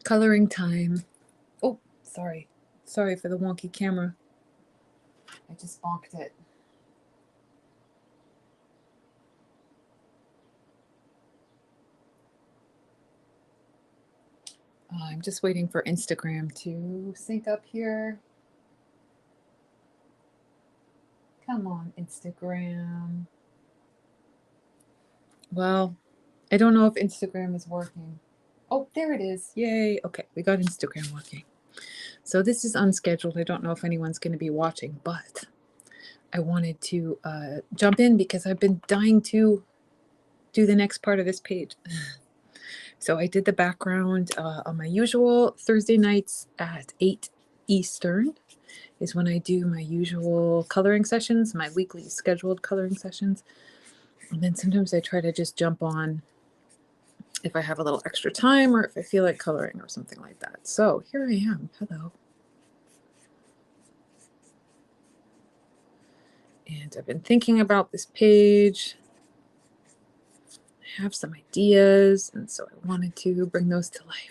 Coloring time. Oh, sorry. Sorry for the wonky camera. I just bonked it. I'm just waiting for Instagram to sync up here. Come on, Instagram. Well, I don't know if Instagram is working. Oh, there it is. Yay. Okay, we got Instagram working. So this is unscheduled. I don't know if anyone's going to be watching, but I wanted to jump in because I've been dying to do the next part of this page. So I did the background on my usual Thursday nights at 8 Eastern is when I do my usual coloring sessions, my weekly scheduled coloring sessions. And then sometimes I try to just jump on if I have a little extra time or if I feel like coloring or something like that. So here I am. Hello. And I've been thinking about this page. I have some ideas, and so I wanted to bring those to life.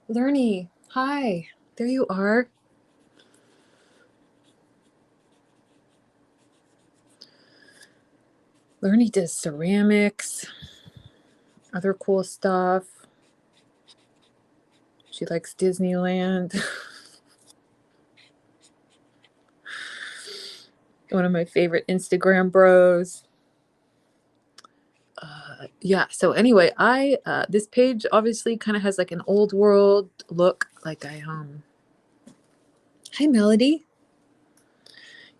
Lernie, hi, there you are. Lernie does ceramics, other cool stuff. She likes Disneyland. One of my favorite Instagram bros. Yeah, so anyway, I this page obviously kind of has like an old world look. Like hi Melody.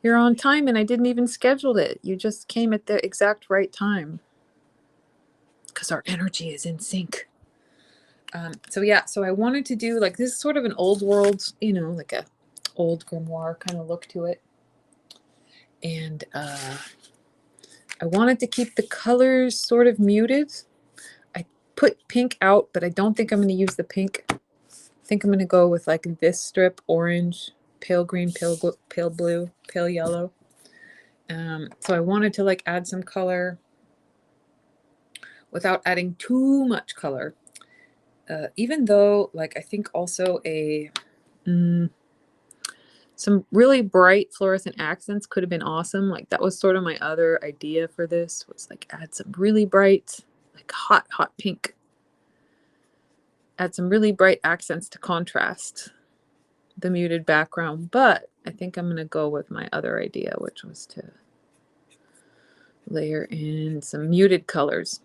You're on time and I didn't even schedule it. You just came at the exact right time. Because our energy is in sync. So yeah, so I wanted to do like this is sort of an old world, you know, like a old grimoire kind of look to it. And I wanted to keep the colors sort of muted. I put pink out, but I don't think I'm going to use the pink. I think I'm going to go with like this strip, orange, pale green, pale blue, pale yellow. So I wanted to like add some color without adding too much color. Even though like I think also some really bright fluorescent accents could have been awesome. Like that was sort of my other idea for this was like add some really bright, like hot pink. Add some really bright accents to contrast the muted background. But I think I'm going to go with my other idea, which was to layer in some muted colors.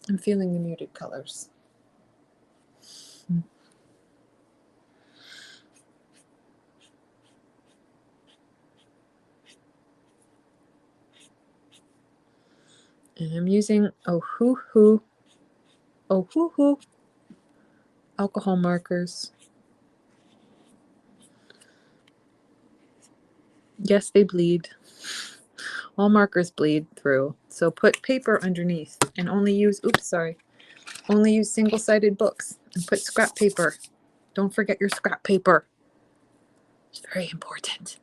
I'm feeling the muted colors. And I'm using Ohuhu alcohol markers. Yes, they bleed. All markers bleed through. So put paper underneath and only use single-sided books and put scrap paper. Don't forget your scrap paper. It's very important.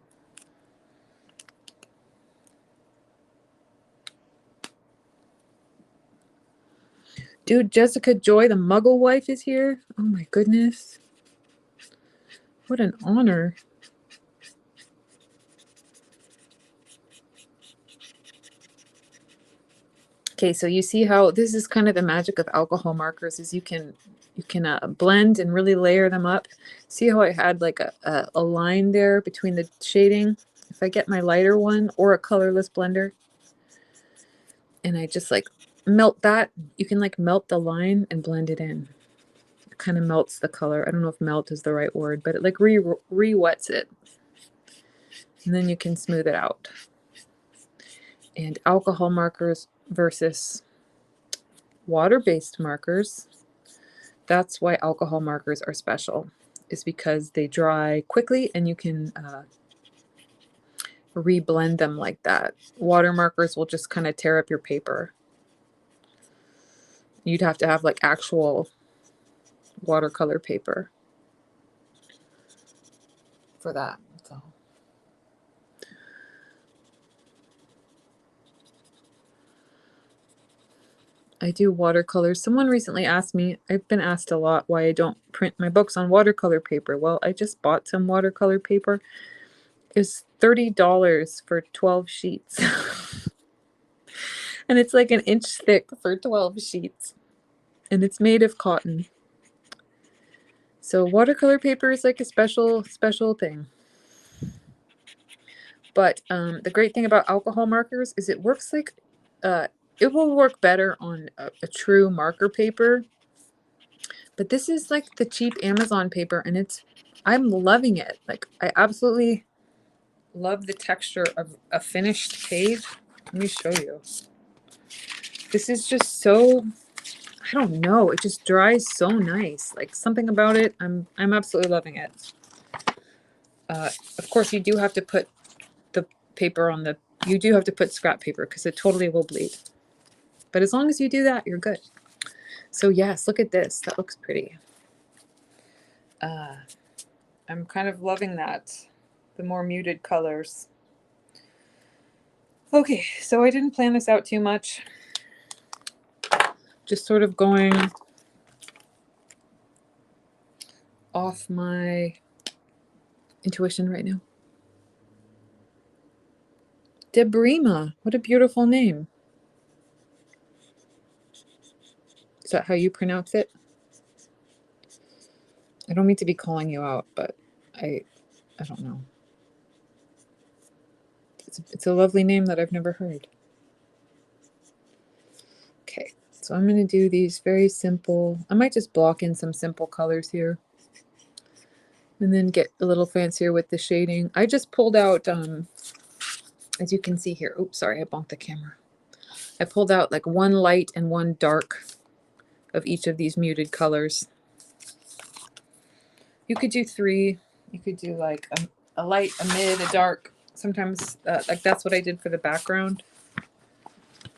Dude, Jessica Joy, the Muggle wife, is here. Oh my goodness. What an honor. Okay, so you see how this is kind of the magic of alcohol markers is you can blend and really layer them up. See how I had like a line there between the shading? If I get my lighter one or a colorless blender and I just like melt that, you can like melt the line and blend it in. It kind of melts the color. I don't know if melt is the right word, but it like re-wets it. And then you can smooth it out. And alcohol markers versus water-based markers, that's why alcohol markers are special, is because they dry quickly and you can reblend them like that. Water markers will just kind of tear up your paper. You'd have to have like actual watercolor paper for that. So, I do watercolors. Someone recently asked me, I've been asked a lot why I don't print my books on watercolor paper. Well, I just bought some watercolor paper. It's $30 for 12 sheets. And it's like an inch thick for 12 sheets. And it's made of cotton. So watercolor paper is like a special thing. But the great thing about alcohol markers is it works like, it will work better on a true marker paper. But this is like the cheap Amazon paper, and I'm loving it. Like, I absolutely love the texture of a finished page. Let me show you. This is just so, I don't know, it just dries so nice. Like, something about it, I'm absolutely loving it. Of course, you do have to put the paper on the, you do have to put scrap paper because it totally will bleed. But as long as you do that, you're good. So yes, look at this. That looks pretty. I'm kind of loving that. The more muted colors. Okay, so I didn't plan this out too much. Just sort of going off my intuition right now. Debrima, what a beautiful name. Is that how you pronounce it? I don't mean to be calling you out, but I don't know. It's a lovely name that I've never heard. Okay, so I'm going to do these very simple. I might just block in some simple colors here. And then get a little fancier with the shading. I just pulled out, as you can see here. Oops, sorry, I bumped the camera. I pulled out like one light and one dark of each of these muted colors. You could do 3. You could do like a light, a mid, a dark. Sometimes, like that's what I did for the background.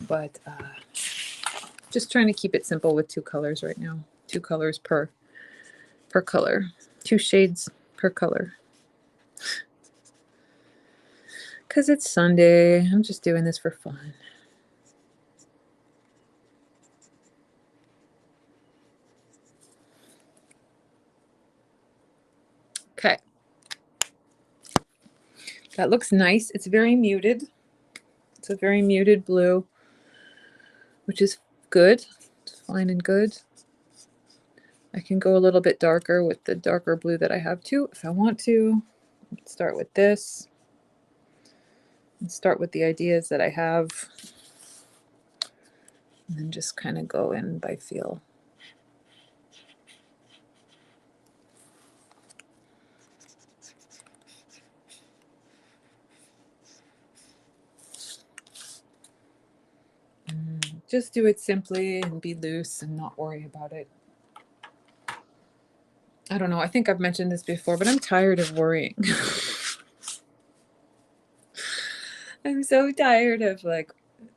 But just trying to keep it simple with 2 colors right now. 2 colors per color. 2 shades per color. Because it's Sunday. I'm just doing this for fun. Okay. That looks nice. It's very muted. It's a very muted blue, which is good. It's fine and good. I can go a little bit darker with the darker blue that I have too if I want to. Let's start with this. And start with the ideas that I have. And then just kind of go in by feel. Just do it simply and be loose and not worry about it. I don't know. I think I've mentioned this before, but I'm tired of worrying. I'm so tired of like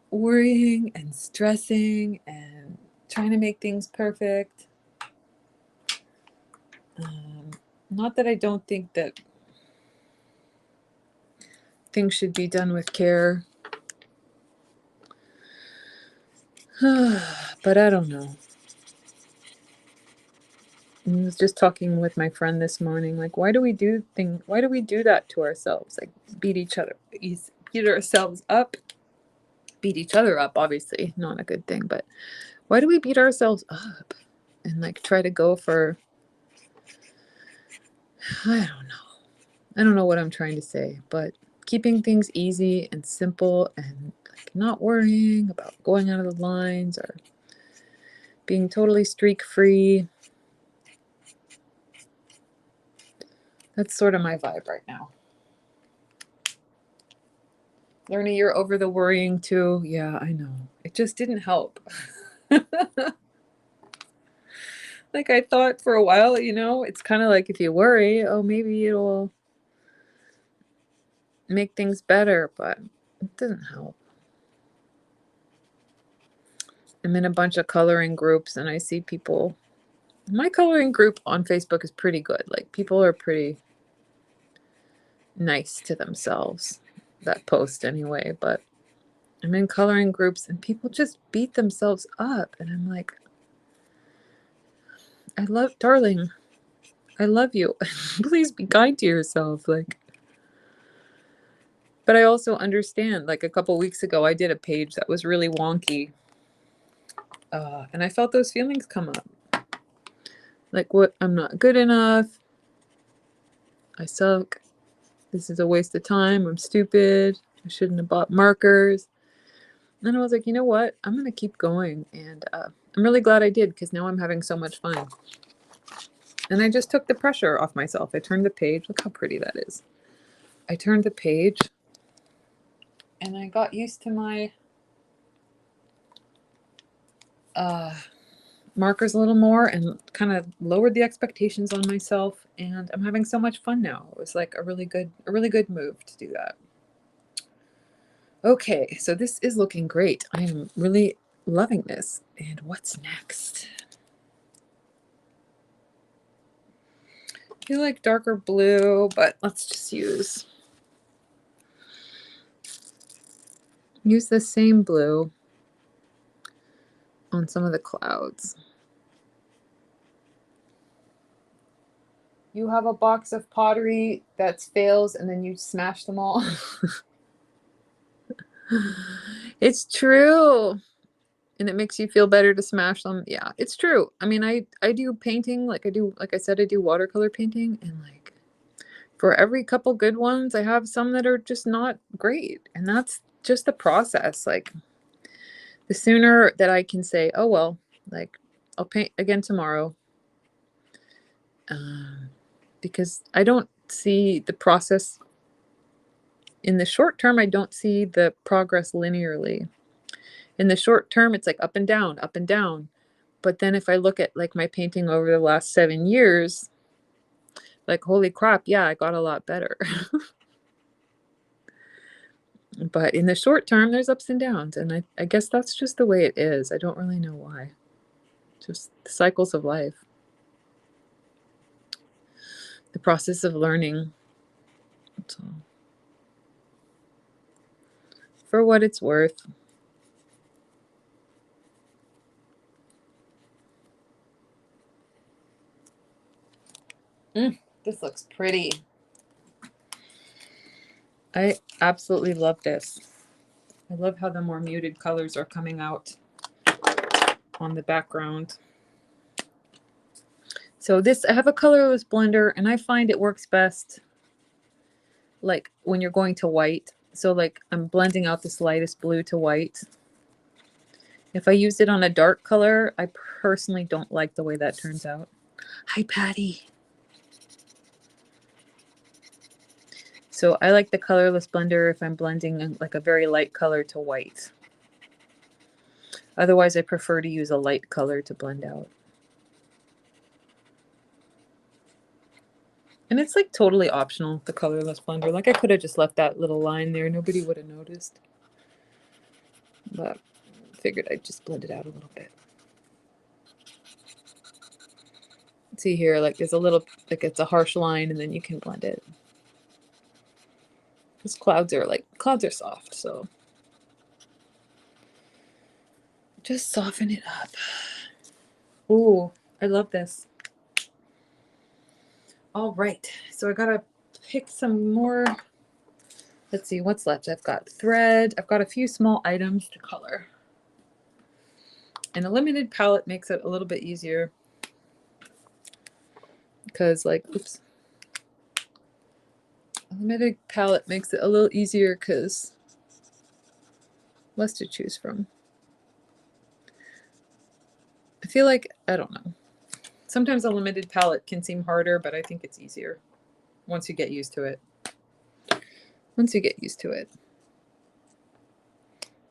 worrying and stressing and trying to make things perfect. Not that I don't think that things should be done with care. But I don't know. I was just talking with my friend this morning, like, why do we do that to ourselves? Like, beat ourselves up. Beat each other up, obviously, not a good thing, but why do we beat ourselves up and like try to go for, I don't know what I'm trying to say, but keeping things easy and simple and like not worrying about going out of the lines or being totally streak free. That's sort of my vibe right now. Learning you're over the worrying too. Yeah, I know. It just didn't help. Like I thought for a while, it's kind of like if you worry, oh, maybe it'll make things better, but it doesn't help. I'm in a bunch of coloring groups and I see people. My coloring group on Facebook is pretty good. Like people are pretty nice to themselves that post anyway, but I'm in coloring groups and people just beat themselves up. And I'm like, darling, I love you. Please be kind to yourself. Like, but I also understand, like a couple weeks ago, I did a page that was really wonky. And I felt those feelings come up. Like, what? I'm not good enough. I suck. This is a waste of time. I'm stupid. I shouldn't have bought markers. And I was like, you know what? I'm going to keep going. And I'm really glad I did, because now I'm having so much fun. And I just took the pressure off myself. I turned the page. Look how pretty that is. I turned the page and I got used to my markers a little more and kind of lowered the expectations on myself. And I'm having so much fun now. It was like a really good move to do that. Okay, so this is looking great. I am really loving this. And what's next? I feel like darker blue, but let's just use the same blue on some of the clouds. You have a box of pottery that fails and then you smash them all. It's true. And it makes you feel better to smash them. Yeah, it's true. I mean, I do painting, like I said, I do watercolor painting, and like for every couple good ones, I have some that are just not great. And that's just the process. Like, the sooner that I can say, oh, well, like, I'll paint again tomorrow. Because I don't see the process in the short term. I don't see the progress linearly. In the short term, it's like up and down, up and down. But then if I look at like my painting over the last 7 years, like, holy crap, yeah, I got a lot better. But in the short term, there's ups and downs. And I guess that's just the way it is. I don't really know why. Just the cycles of life. The process of learning. That's all. For what it's worth. This looks pretty. I absolutely love this. I love how the more muted colors are coming out on the background. So this, I have a colorless blender, and I find it works best like when you're going to white. So like I'm blending out this lightest blue to white. If I used it on a dark color, I personally don't like the way that turns out. Hi, Patty. So I like the colorless blender if I'm blending like a very light color to white. Otherwise, I prefer to use a light color to blend out. And it's like totally optional, the colorless blender. Like I could have just left that little line there. Nobody would have noticed. But I figured I'd just blend it out a little bit. See here, like there's a little, like it's a harsh line, and then you can blend it. Because clouds are soft, so just soften it up. Ooh, I love this. All right, so I gotta pick some more. Let's see what's left. I've got thread. I've got a few small items to color. And a limited palette makes it a little bit easier. Because like, oops. A limited palette makes it a little easier because less to choose from. I feel like, I don't know. Sometimes a limited palette can seem harder, but I think it's easier once you get used to it. Once you get used to it.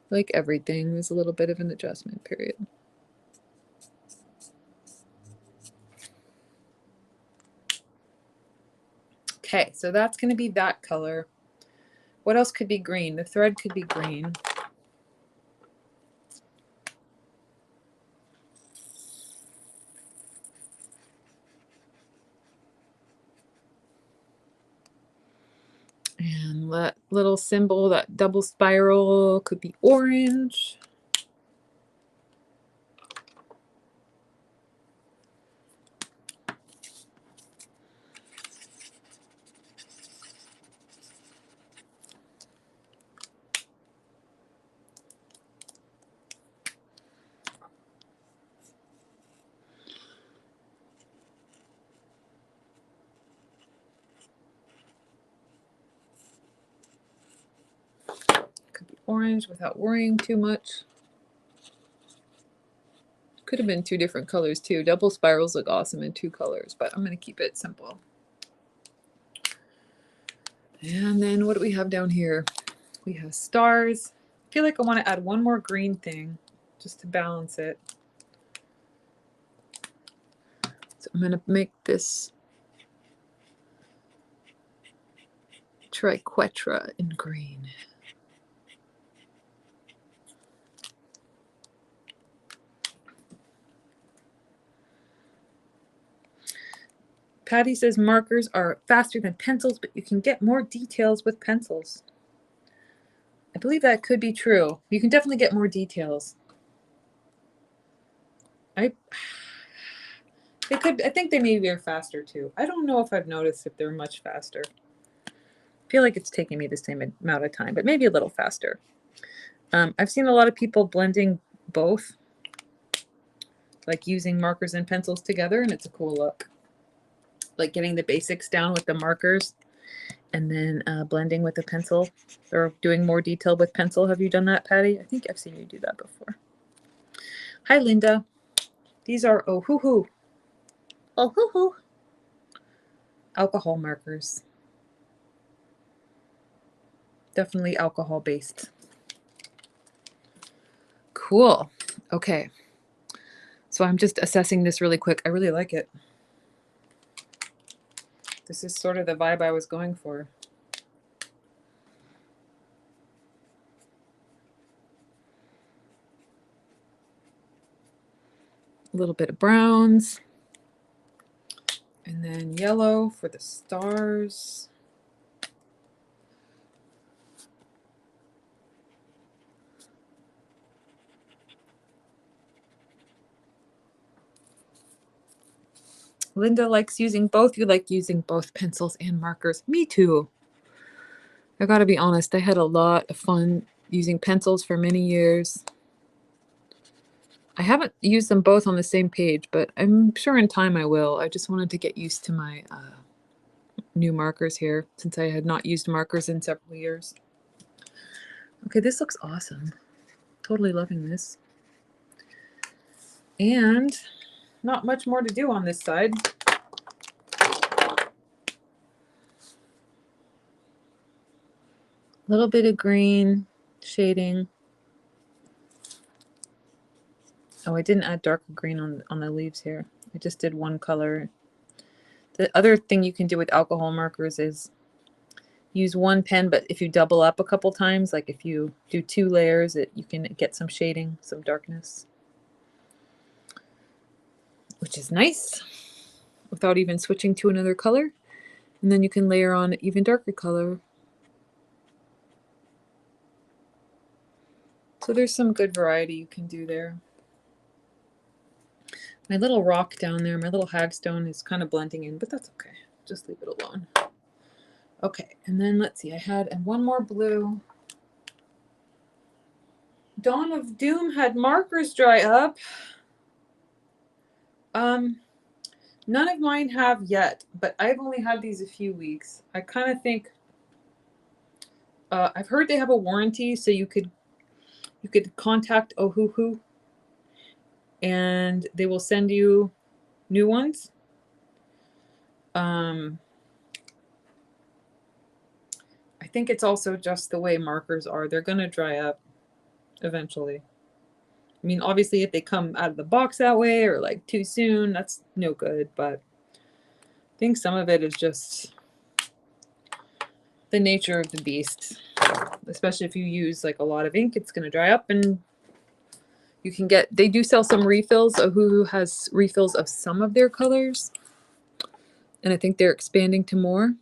Like everything, there's a little bit of an adjustment period. Okay, so that's going to be that color. What else could be green? The thread could be green. And That little symbol, that double spiral, could be orange. Could be orange without worrying too much. Could have been two different colors too. Double spirals look awesome in two colors, but I'm going to keep it simple. And then what do we have down here? We have stars. I feel like I want to add one more green thing just to balance it. So I'm going to make this triquetra in green. Patty says markers are faster than pencils, but you can get more details with pencils. I believe that could be true. You can definitely get more details. I think they maybe are faster too. I don't know if I've noticed if they're much faster. I feel like it's taking me the same amount of time, but maybe a little faster. I've seen a lot of people blending both, like using markers and pencils together, and it's a cool look. Like getting the basics down with the markers and then blending with the pencil or doing more detail with pencil. Have you done that, Patty? I think I've seen you do that before. Hi, Linda. These are Ohuhu. Ohuhu. Alcohol markers. Definitely alcohol based. Cool. Okay. So I'm just assessing this really quick. I really like it. This is sort of the vibe I was going for. A little bit of browns. And then yellow for the stars. Linda likes using both. You like using both pencils and markers. Me too. I gotta be honest, I had a lot of fun using pencils for many years. I haven't used them both on the same page, but I'm sure in time I will. I just wanted to get used to my new markers here since I had not used markers in several years. Okay, this looks awesome. Totally loving this. And not much more to do on this side. A little bit of green shading. Oh, I didn't add darker green on the leaves here. I just did one color. The other thing you can do with alcohol markers is use one pen, but if you double up a couple times, like if you do 2 layers, you can get some shading, some darkness, which is nice without even switching to another color. And then you can layer on an even darker color. So there's some good variety you can do there. My little rock down there, my little hagstone is kind of blending in, but that's okay. Just leave it alone. Okay, and then let's see, I had one more blue. Dawn of Doom had markers dry up. None of mine have yet, but I've only had these a few weeks. I kind of think I've heard they have a warranty, so you could contact Ohuhu and they will send you new ones. I think it's also just the way markers are. They're going to dry up eventually. I mean, obviously, if they come out of the box that way or like too soon, that's no good. But I think some of it is just the nature of the beast. Especially if you use like a lot of ink, it's going to dry up, and you can get, they do sell some refills. Ohuhu has refills of some of their colors, and I think they're expanding to more.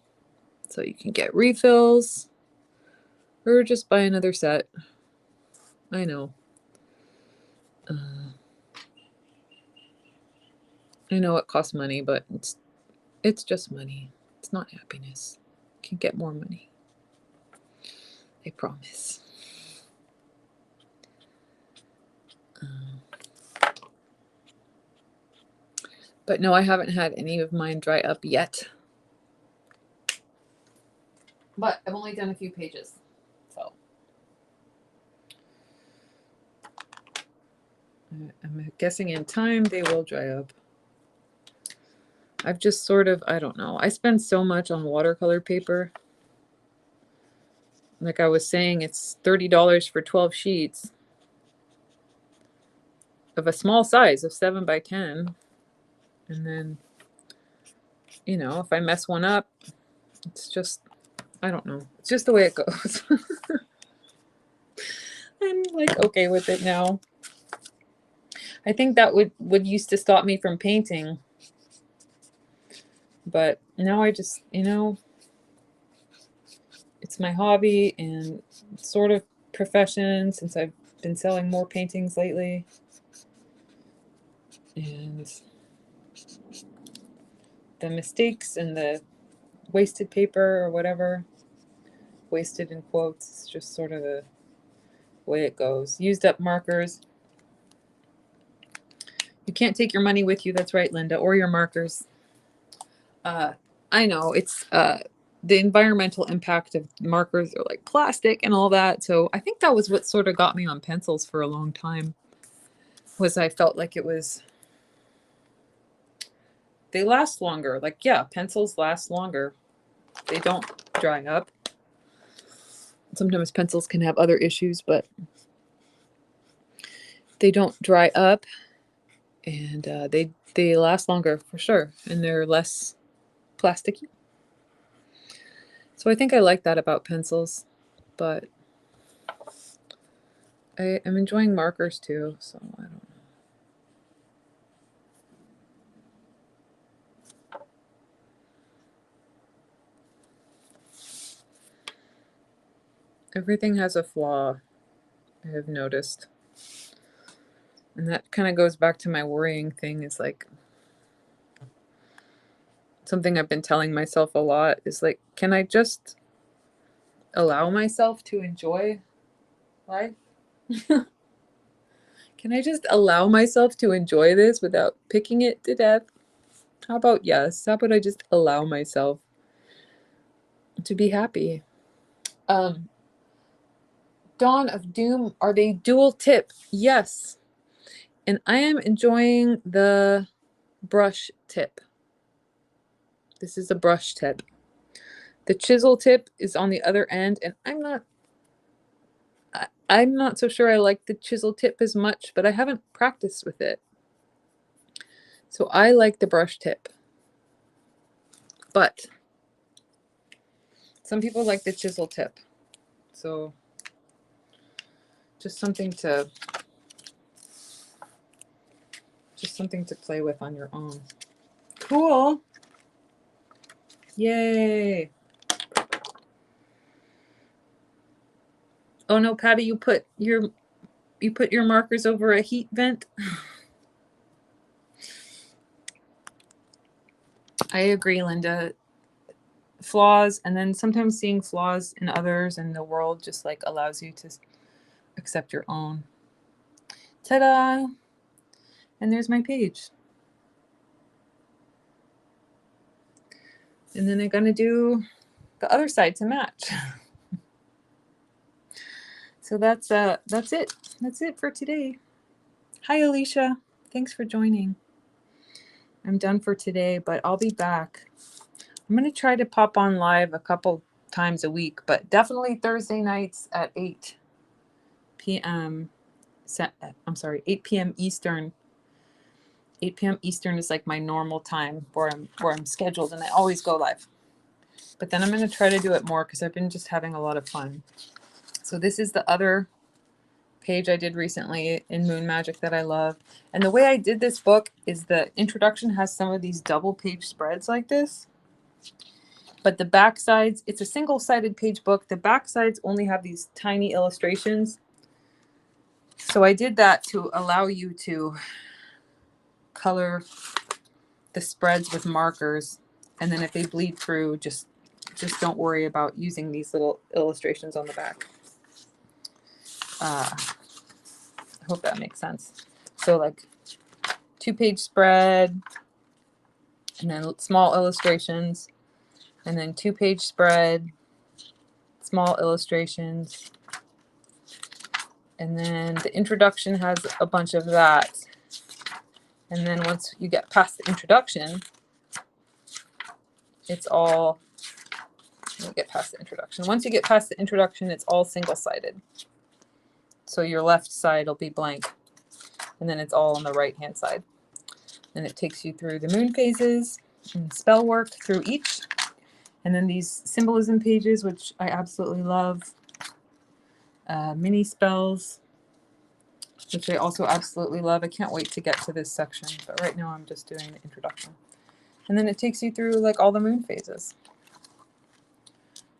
So you can get refills. Or just buy another set. I know. I know it costs money, but it's just money. It's not happiness. You can get more money. I promise. But no, I haven't had any of mine dry up yet. But I've only done a few pages. So I'm guessing in time they will dry up. I've just sort of, I don't know. I spend so much on watercolor paper. Like I was saying, it's $30 for 12 sheets of a small size of 7 by 10. And then, you know, if I mess one up, it's just, I don't know. It's just the way it goes. I'm like okay with it now. I think that would used to stop me from painting. But now I just, you know, it's my hobby and sort of profession since I've been selling more paintings lately. And the mistakes and the wasted paper or whatever, wasted in quotes, it's just sort of the way it goes. Used up markers. You can't take your money with you. That's right, Linda, or your markers. I know it's the environmental impact of markers are like plastic and all that. So I think that was what sort of got me on pencils for a long time. Was I felt like it was, they last longer. Like, yeah, pencils last longer. They don't dry up. Sometimes pencils can have other issues, but they don't dry up, and they last longer for sure, and they're less plasticky. So I think I like that about pencils, but I am enjoying markers too, so I don't know. Everything has a flaw, I have noticed. And that kind of goes back to my worrying thing, is like something I've been telling myself a lot is like, can I just allow myself to enjoy life? Can I just allow myself to enjoy this without picking it to death? How about yes? How about I just allow myself to be happy? Dawn of Doom, are they dual tip? Yes. And I am enjoying the brush tip. This is a brush tip. The chisel tip is on the other end, and I'm not so sure I like the chisel tip as much, but I haven't practiced with it. So I like the brush tip. But some people like the chisel tip. So just something to play with on your own. Cool. Yay. Oh no, Patty, you put your markers over a heat vent. I agree, Linda. Flaws, and then sometimes seeing flaws in others and the world just like allows you to accept your own. Ta-da! And there's my page. And then I'm gonna do the other side to match. So that's it. That's it for today. Hi, Alicia. Thanks for joining. I'm done for today, but I'll be back. I'm going to try to pop on live a couple times a week, but definitely Thursday nights at 8 p.m. 8 p.m. Eastern. 8 p.m. Eastern is like my normal time where I'm scheduled, and I always go live. But then I'm going to try to do it more because I've been just having a lot of fun. So this is the other page I did recently in Moon Magic that I love. And the way I did this book is the introduction has some of these double page spreads like this. But the back sides, it's a single-sided page book. The back sides only have these tiny illustrations. So I did that to allow you to color the spreads with markers. And then if they bleed through, just don't worry about using these little illustrations on the back. I hope that makes sense. So like 2-page spread, and then small illustrations, and then 2-page spread, small illustrations, and then the introduction has a bunch of that. And then once you get past the introduction, it's all, get past the introduction. Once you get past the introduction, it's all single-sided. So your left side will be blank, and then it's all on the right-hand side. And it takes you through the moon phases and spell work through each. And then these symbolism pages, which I absolutely love. Mini spells, which I also absolutely love. I can't wait to get to this section, but right now I'm just doing the introduction. And then it takes you through like all the moon phases.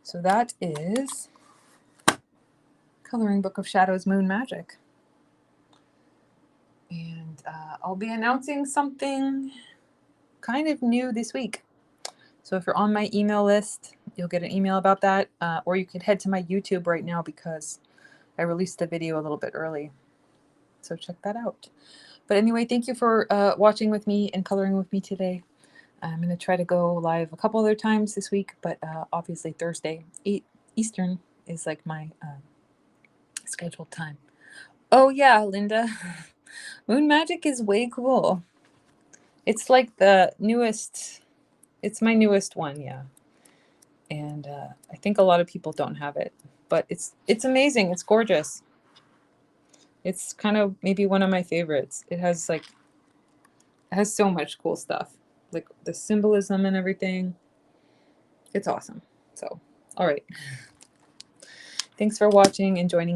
So that is Coloring Book of Shadows Moon Magic. And I'll be announcing something kind of new this week. So if you're on my email list, you'll get an email about that. Or you could head to my YouTube right now because I released the video a little bit early. So check that out. But anyway, thank you for watching with me and coloring with me today. I'm going to try to go live a couple other times this week, but obviously Thursday, 8 Eastern is like my scheduled time. Oh yeah, Linda. Moon Magic is way cool. It's like the newest, it's my newest one, yeah. And I think a lot of people don't have it, but it's amazing. It's gorgeous. It's kind of maybe one of my favorites. It has so much cool stuff, like the symbolism and everything. It's awesome. So, all right. Thanks for watching and joining.